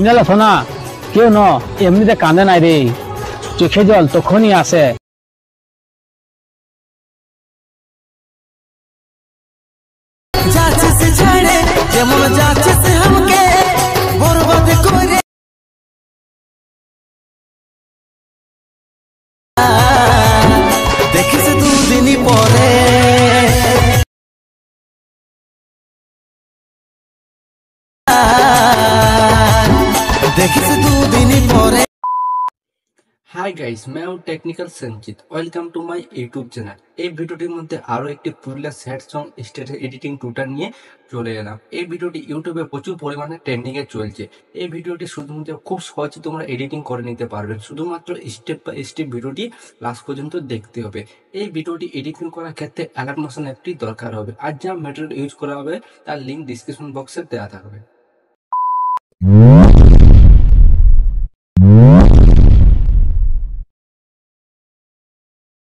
শুনালে শোনা কেউ ন এমনিতে কান্দে নাই রে, চোখে জল তখনই আসে। দেখিস দুদিনই পরে দেখিস দুদিনই পরে। हाय गाइस, मैं हूं technical Sanchit. Welcome to my YouTube channel. এই ভিডিওটির মধ্যে আরো একটি পুরুলিয়া স্যাড সং স্টেটের এডিটিং টুটা নিয়ে চলে এলাম। এই ভিডিওটি ইউটিউবে প্রচুর পরিমাণে ট্রেন্ডিং এ চলছে। এই ভিডিওটি শুধুমাত্র খুব সহজে তোমরা এডিটিং করে নিতে পারবে, শুধুমাত্র স্টেপ বাই স্টেপ ভিডিওটি লাস্ট পর্যন্ত দেখতে হবে। এই ভিডিওটি এডিটিং করার ক্ষেত্রে অ্যালার্ট মোশন অ্যাপটি দরকার হবে, আর যা ম্যাটেরিয়াল ইউজ করা হবে তার লিঙ্ক ডিসক্রিপশন বক্সে দেওয়া থাকবে।